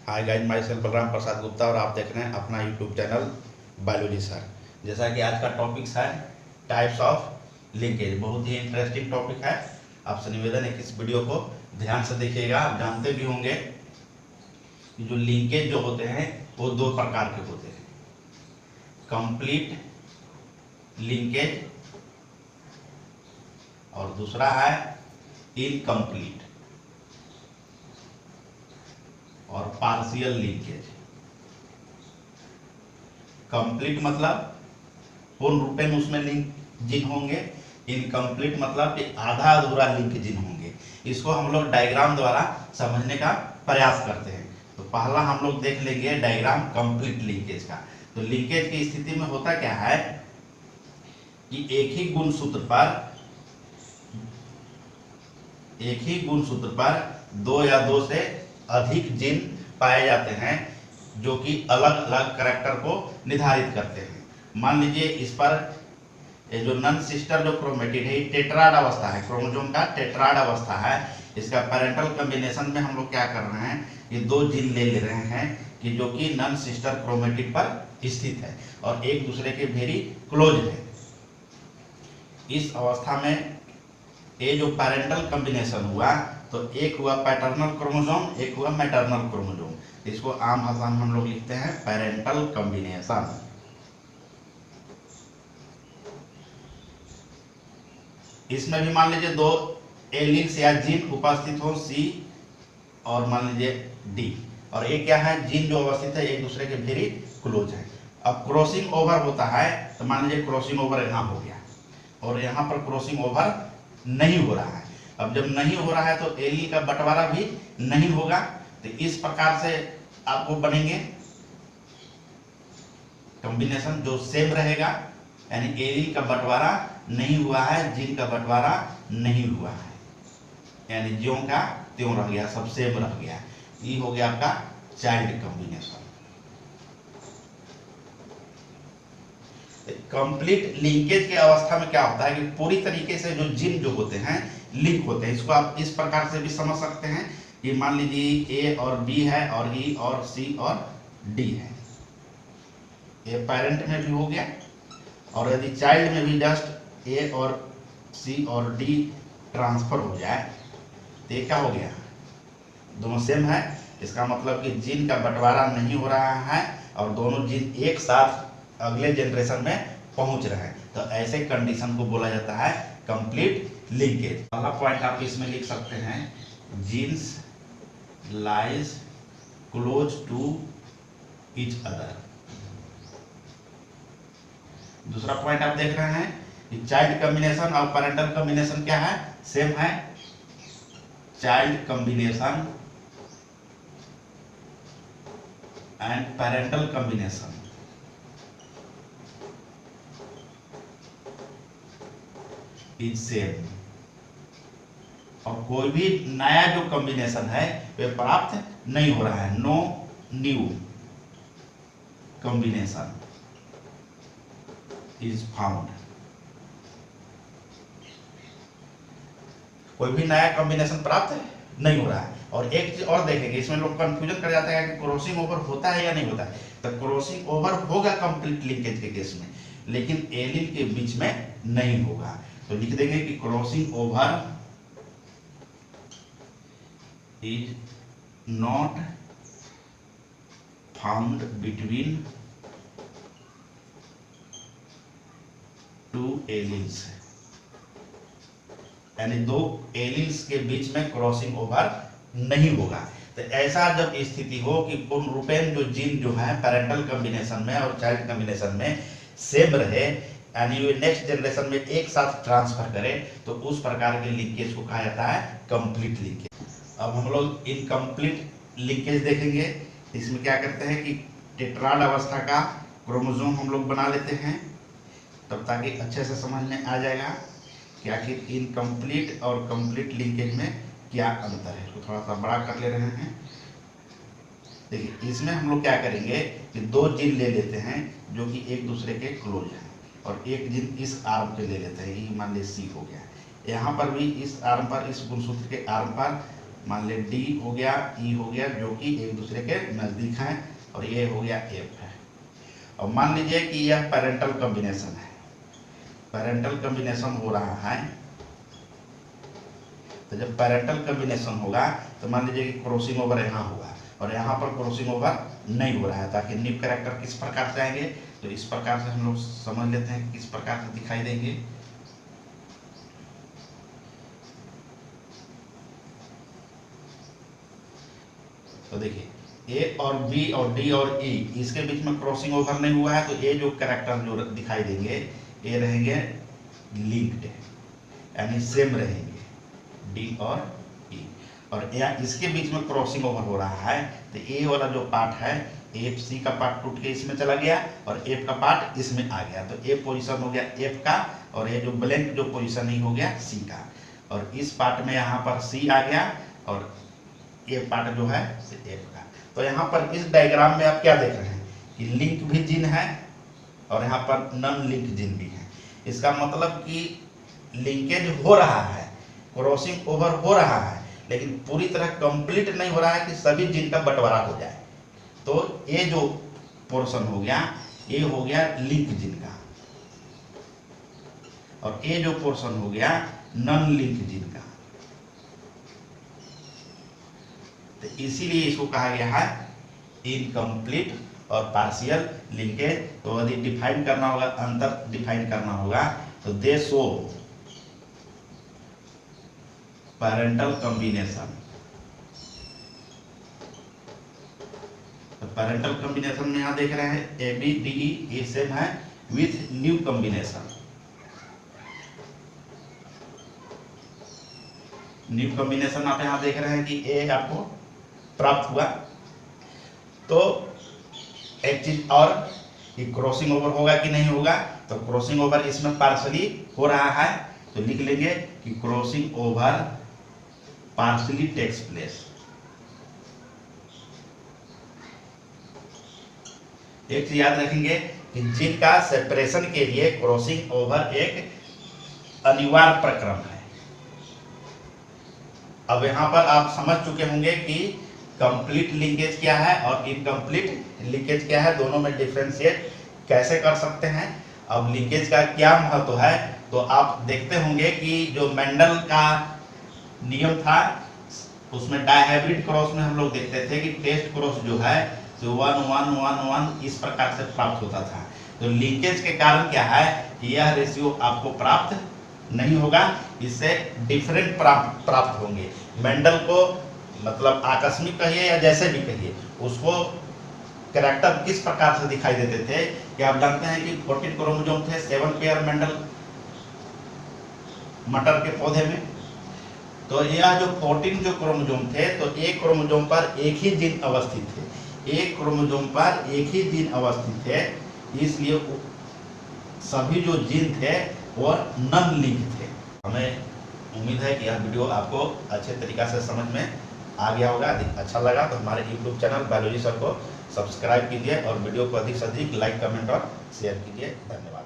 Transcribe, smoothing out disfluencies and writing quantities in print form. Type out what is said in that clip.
हाय guys, myself Balram Prasad Gupta और आप देख रहे हैं अपना यूट्यूब चैनल बायोलॉजी सर। जैसा कि आज का टॉपिक है टाइप्स ऑफ लिंकेज। बहुत ही इंटरेस्टिंग टॉपिक है। आपसे निवेदन है कि इस वीडियो को ध्यान से देखिएगा। आप जानते भी होंगे कि जो लिंकेज जो होते हैं वो दो प्रकार के होते हैं, कंप्लीट लिंकेज और दूसरा है इनकम्प्लीट और पार्शियल लिंकेज। कंप्लीट मतलब पूर्ण रूप में उसमें लिंक जिन होंगे, इनकम्प्लीट मतलब कि आधा अधूरा लिंक जिन होंगे। इसको हम लोग डायग्राम द्वारा समझने का प्रयास करते हैं। तो पहला हम लोग देख लेंगे डायग्राम कंप्लीट लिंकेज का। तो लिंकेज की स्थिति में होता क्या है कि एक ही गुणसूत्र पर दो या दो से अधिक जीन पाए जाते हैं जो कि अलग अलग कैरेक्टर को निर्धारित करते हैं। मान लीजिए इस पर ये जो नन सिस्टर जो क्रोमेटिड है, टेट्राड अवस्था है, क्रोमोसोम का टेट्राड अवस्था है। इसका पेरेंटल कॉम्बिनेशन में हम लोग क्या कर रहे हैं, ये दो जीन ले रहे हैं कि जो कि नन सिस्टर क्रोमेटिड पर स्थित है और एक दूसरे के वेरी क्लोज है। इस अवस्था में ये जो पेरेंटल कॉम्बिनेशन हुआ तो एक हुआ पैटर्नल क्रोमोसोम, एक हुआ मैटरनल क्रोमोसोम। इसको आम भाषा में हम लोग लिखते हैं पेरेंटल कॉम्बिनेशन। इसमें भी मान लीजिए दो एलिल्स या जीन उपस्थित हो, सी और मान लीजिए डी, और एक क्या है, जीन जो अवस्थित है एक दूसरे के वेरी क्लोज है। अब क्रॉसिंग ओवर होता है तो मान लीजिए क्रॉसिंग ओवर यहाँ हो गया और यहाँ पर क्रॉसिंग ओवर नहीं हो रहा है। अब जब नहीं हो रहा है तो एलील का बंटवारा भी नहीं होगा। तो इस प्रकार से आपको बनेंगे कॉम्बिनेशन जो सेम रहेगा, यानी एलील का बंटवारा नहीं हुआ है, जीन का बंटवारा नहीं हुआ है, यानी ज्यों का त्यों रह गया, सब सेम रह गया। ये हो गया आपका चाइल्ड कॉम्बिनेशन। कंप्लीट लिंकेज के अवस्था में क्या होता है कि पूरी तरीके से जो जीन जो होते हैं लिंक होते हैं। इसको आप इस प्रकार से भी समझ सकते हैं कि मान लीजिए ए और बी है और ई और सी और डी है। ये पेरेंट में भी हो गया और यदि चाइल्ड में भी जस्ट ए और सी और डी ट्रांसफर हो जाए तो ये क्या हो गया, दोनों सेम है। इसका मतलब कि जीन का बंटवारा नहीं हो रहा है और दोनों जीन एक साथ अगले जनरेशन में पहुंच रहे हैं। तो ऐसे कंडीशन को बोला जाता है कंप्लीट लिंकेज। पहला पॉइंट आप इसमें लिख सकते हैं, genes lies close to each other. दूसरा पॉइंट आप देख रहे हैं कि चाइल्ड कॉम्बिनेशन और पेरेंटल कॉम्बिनेशन क्या है, सेम है। Child combination and parental combination is same. और कोई भी नया जो कॉम्बिनेशन है वह प्राप्त नहीं हो रहा है, no new combination is found. कोई भी नया कॉम्बिनेशन प्राप्त नहीं हो रहा है। और एक चीज और देखेंगे, इसमें लोग कंफ्यूजन कर जाते हैं कि क्रॉसिंग ओवर होता है या नहीं होता है। तो क्रॉसिंग ओवर होगा कंप्लीट लिंकेज के केस में, लेकिन एलील के बीच में नहीं होगा। तो लिख देंगे कि crossing over is not found between two alleles, यानी दो एलिल्स के बीच में क्रॉसिंग ओवर नहीं होगा। तो ऐसा जब स्थिति हो कि पूर्ण रूपेण जो जीन जो है पेरेंटल कॉम्बिनेशन में और चाइल्ड कॉम्बिनेशन में सेम रहे, यानी वे नेक्स्ट जनरेशन में एक साथ ट्रांसफर करें, तो उस प्रकार के लिंकेज को कहा जाता है कंप्लीट लिंकेज। अब हम लोग इनकम्प्लीट लिंकेज देखेंगे। इसमें क्या करते हैं कि टेट्राड अवस्था का क्रोमोसोम हम लोग बना लेते हैं, तब ताकि अच्छे से समझ में आ जाएगा कि आखिर इनकम्प्लीट और कंप्लीट लिंकेज में क्या अंतर है। तो थोड़ा सा बड़ा कर ले रहे हैं। देखिए इसमें हम लोग क्या करेंगे कि दो जीन ले लेते हैं जो कि एक दूसरे के क्लोज हैं और एक जीन इस आर्म पे ले लेते हैं, ये मान लीजिए सी हो गया। यहाँ पर भी इस आर्म पर, इस गुणसूत्र के आर्म पर मान ले डी हो गया, ई हो गया, जो कि एक दूसरे के नज़दीक हैं, और ये हो गया एफ है। और मान लीजिए कि यह पेरेंटल कॉम्बिनेशन है, पेरेंटल कॉम्बिनेशन हो रहा है। तो जब पेरेंटल कॉम्बिनेशन होगा तो मान लीजिए कि क्रॉसिंग ओवर यहाँ होगा और यहाँ पर क्रॉसिंग ओवर नहीं हो रहा है, ताकि न्यू कैरेक्टर किस प्रकार से आएंगे, तो इस प्रकार से हम लोग समझ लेते हैं कि किस प्रकार से दिखाई देंगे। तो देखिए ए और बी और डी और ई, इसके बीच में क्रॉसिंग ओवर नहीं हुआ है, तो ये जो कैरेक्टर जो दिखाई देंगे ये रहेंगे लिंक्ड, यानी सेम रहेंगे डी और ई। और इसके बीच में क्रॉसिंग ओवर हो रहा है, तो ए वाला जो पार्ट है, एफ सी का पार्ट टूट के इसमें चला गया और एफ का पार्ट इसमें आ गया, तो ए पोजीशन हो गया एफ का, और ये जो ब्लैंक जो पोजीशन ही हो गया सी का। और इस पार्ट में यहाँ पर सी आ गया और ये पार्ट जो है एफ का। तो यहाँ पर इस डायग्राम में आप क्या देख रहे हैं कि लिंक भी जीन है और यहाँ पर नॉन लिंक जीन भी है। इसका मतलब कि लिंकेज हो रहा है, क्रॉसिंग ओवर हो रहा है, लेकिन पूरी तरह कंप्लीट नहीं हो रहा है कि सभी जीन का बंटवारा हो जाए। तो ये जो पोर्शन हो गया ये हो गया लिंक जीन का, और ये जो पोर्शन हो गया नॉन लिंक जीन का। तो इसीलिए इसको कहा गया है इनकम्प्लीट और पार्शियल लिंकेज। तो यदि डिफाइन करना होगा, अंतर डिफाइन करना होगा, तो दे शो पेरेंटल कॉम्बिनेशन। तो पेरेंटल कॉम्बिनेशन में यहाँ देख रहे हैं ए बी डी ई, ये सेम है with new combination. New combination आप यहाँ देख रहे हैं कि ए आपको प्राप्त हुआ। तो एक चीज और कि क्रॉसिंग ओवर होगा कि नहीं होगा, तो क्रॉसिंग ओवर इसमें पार्शली हो रहा है, तो लिख लेंगे कि crossing over partially takes place. एक चीज याद रखेंगे कि जीन का सेपरेशन के लिए क्रॉसिंग ओवर एक अनिवार्य प्रक्रम है। अब यहाँ पर आप समझ चुके होंगे कि कंप्लीट लिंकेज क्या है और इनकम्प्लीट लिंकेज क्या है, दोनों में डिफरेंशिएट कैसे कर सकते हैं। अब लिंकेज का क्या महत्व है, तो आप देखते होंगे कि जो मेंडल का नियम था उसमें डायहाइब्रिड क्रॉस में हम लोग देखते थे कि टेस्ट क्रॉस जो है जो 1 1 1 1 इस प्रकार से प्राप्त होता था। तो लिंकेज के कारण क्या है कि यह रेशियो आपको प्राप्त नहीं होगा, इससे डिफरेंट प्राप्त होंगे। मेंडल को मतलब आकस्मिक कहिए या जैसे भी कहिए, उसको कैरेक्टर किस प्रकार से दिखाई देते थे कि आप जानते हैं कि 14 क्रोमोसोम थे, 7 पेयर मेंडल मटर के पौधे में। तो यह जो 14 जो क्रोमोसोम थे, तो एक क्रोमोसोम पर एक ही जीन अवस्थित थे, एक क्रोमोसोम पर एक ही जीन अवस्थित थे, इसलिए सभी जो जीन थे वो नॉन लिंक थे। हमें उम्मीद है कि यह वीडियो आपको अच्छे तरीक़ा से समझ में आ गया होगा। अच्छा लगा तो हमारे YouTube चैनल बायोलॉजी सर को सब्सक्राइब कीजिए और वीडियो को अधिक से अधिक लाइक, कमेंट और शेयर कीजिए। धन्यवाद।